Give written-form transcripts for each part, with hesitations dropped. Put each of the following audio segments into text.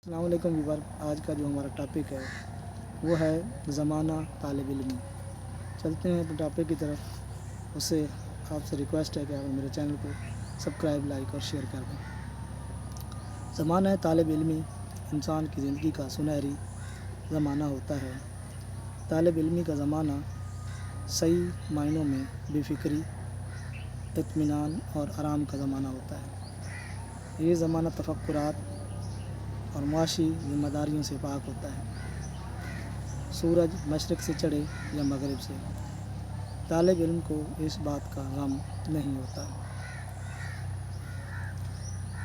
السلام علیکم ویور، آج کا جو ہمارا ٹاپک ہے وہ ہے زمانہ طالب علمی۔ چلتے ہیں اپنے ٹاپک کی طرف۔ اس سے آپ سے ریکویسٹ ہے کہ آپ میرے چینل کو سبسکرائب، لائک اور شیئر کر دیں۔ زمانہ طالب علمی انسان کی زندگی کا سنہری زمانہ ہوتا ہے۔ طالب علمی کا زمانہ صحیح معنوں میں بے فکری، اطمینان اور آرام کا زمانہ ہوتا ہے۔ یہ زمانہ تفکرات اور معاشی ذمہ داریوں سے پاک ہوتا ہے۔ سورج مشرق سے چڑھے یا مغرب سے، طالب علم کو اس بات کا غم نہیں ہوتا۔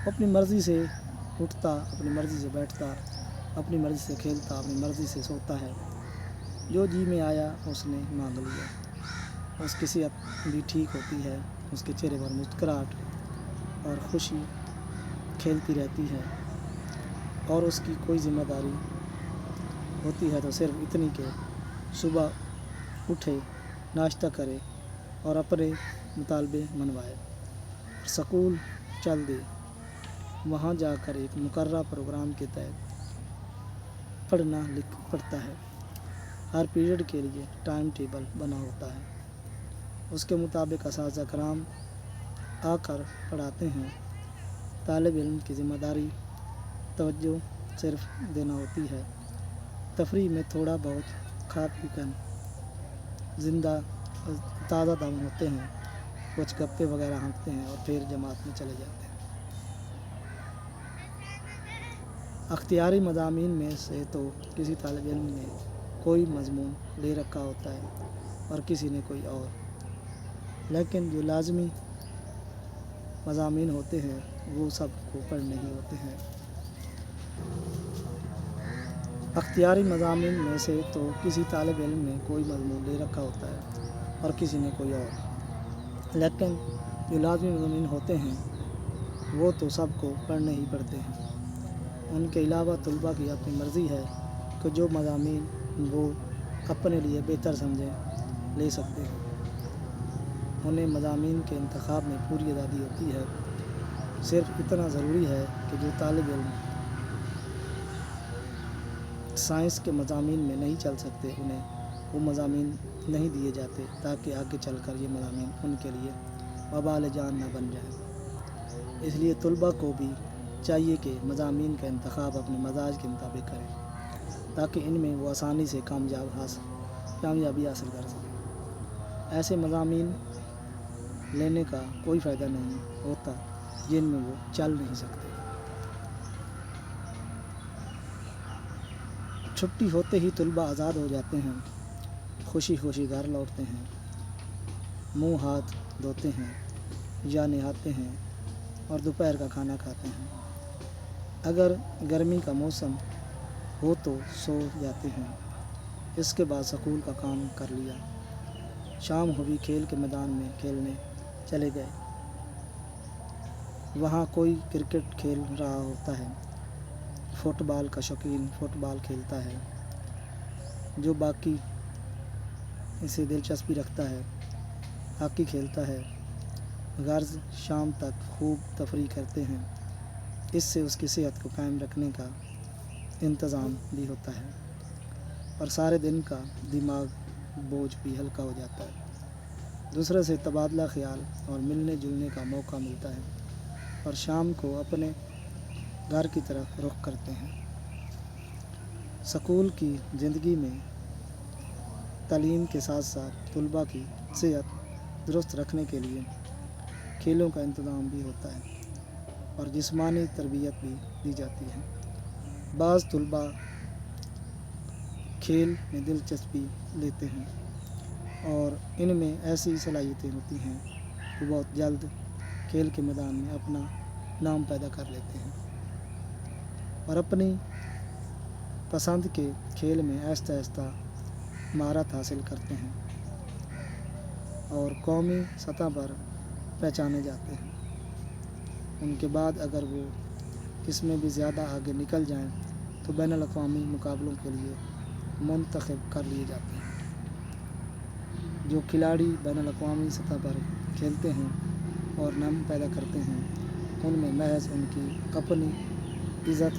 اپنی مرضی سے اٹھتا، اپنی مرضی سے بیٹھتا، اپنی مرضی سے کھیلتا، اپنی مرضی سے سوتا ہے۔ جو جی میں آیا اس نے مانگ لیا۔ اس کی صحت بھی ٹھیک ہوتی ہے، اس کے چہرے پر مسکراہٹ اور خوشی کھیلتی رہتی ہے، اور اس کی کوئی ذمہ داری ہوتی ہے تو صرف اتنی کہ صبح اٹھے، ناشتہ کرے اور اپنے مطالبے منوائے اور سکول چل دے۔ وہاں جا کر ایک مقررہ پروگرام کے تحت پڑھتا ہے۔ ہر پیریڈ کے لیے ٹائم ٹیبل بنا ہوتا ہے، اس کے مطابق اساتذہ کرام آ کر پڑھاتے ہیں۔ طالب علم کی ذمہ داری توجہ صرف دینا ہوتی ہے۔ تفریح میں تھوڑا بہت کھا پی کر تازہ دم ہوتے ہیں، کچھ گپے وغیرہ ہانکتے ہیں اور پھر جماعت میں چلے جاتے ہیں۔ اختیاری مضامین میں سے تو کسی طالب علم نے کوئی مضمون لے رکھا ہوتا ہے اور کسی نے کوئی اور، لیکن جو لازمی مضامین ہوتے ہیں وہ سب کو پڑھنے ہی ہوتے ہیں۔ اختیاری مضامین میں سے تو کسی طالب علم نے کوئی مضمون لے رکھا ہوتا ہے اور کسی نے کوئی اور، لیکن جو لازمی مضامین ہوتے ہیں وہ تو سب کو پڑھنے ہی پڑتے ہیں۔ ان کے علاوہ طلباء کی اپنی مرضی ہے کہ جو مضامین وہ اپنے لیے بہتر سمجھیں لے سکتے ہیں۔ انہیں مضامین کے انتخاب میں پوری آزادی ہوتی ہے۔ صرف اتنا ضروری ہے کہ جو طالب علم سائنس کے مضامین میں نہیں چل سکتے انہیں وہ مضامین نہیں دیے جاتے، تاکہ آگے چل کر یہ مضامین ان کے لیے وبال جان نہ بن جائیں۔ اس لیے طلباء کو بھی چاہیے کہ مضامین کا انتخاب اپنے مزاج کے مطابق کریں، تاکہ ان میں وہ آسانی سے کامیابی حاصل کر سکیں۔ ایسے مضامین لینے کا کوئی فائدہ نہیں ہوتا جن میں وہ چل نہیں سکتے۔ چھٹی ہوتے ہی طلباء آزاد ہو جاتے ہیں، خوشی خوشی گھر لوٹتے ہیں، منہ ہاتھ دھوتے ہیں یا نہاتے ہیں اور دوپہر کا کھانا کھاتے ہیں۔ اگر گرمی کا موسم ہو تو سو جاتے ہیں۔ اس کے بعد سکول کا کام کر لیا، شام ہوئی کھیل کے میدان میں کھیلنے چلے گئے۔ وہاں کوئی کرکٹ کھیل رہا ہوتا ہے، فٹ بال کا شوقین فٹ بال کھیلتا ہے، جو باقی اسے دلچسپی رکھتا ہے ہاکی کھیلتا ہے۔ غرض شام تک خوب تفریح کرتے ہیں۔ اس سے اس کی صحت کو قائم رکھنے کا انتظام بھی ہوتا ہے اور سارے دن کا دماغ بوجھ بھی ہلکا ہو جاتا ہے۔ دوسرے سے تبادلہ خیال اور ملنے جلنے کا موقع ملتا ہے اور شام کو اپنے گھر کی طرف رخ کرتے ہیں۔ سکول کی زندگی میں تعلیم کے ساتھ ساتھ طلباء کی صحت درست رکھنے کے لیے کھیلوں کا انتظام بھی ہوتا ہے اور جسمانی تربیت بھی دی جاتی ہے۔ بعض طلباء کھیل میں دلچسپی لیتے ہیں اور ان میں ایسی صلاحیتیں ہوتی ہیں کہ بہت جلد کھیل کے میدان میں اپنا نام پیدا کر لیتے ہیں اور اپنی پسند کے کھیل میں آہستہ آہستہ مہارت حاصل کرتے ہیں اور قومی سطح پر پہچانے جاتے ہیں۔ ان کے بعد اگر وہ اس میں بھی زیادہ آگے نکل جائیں تو بین الاقوامی مقابلوں کے لیے منتخب کر لیے جاتے ہیں۔ جو کھلاڑی بین الاقوامی سطح پر کھیلتے ہیں اور نام پیدا کرتے ہیں، ان میں محض ان کی اپنی عزت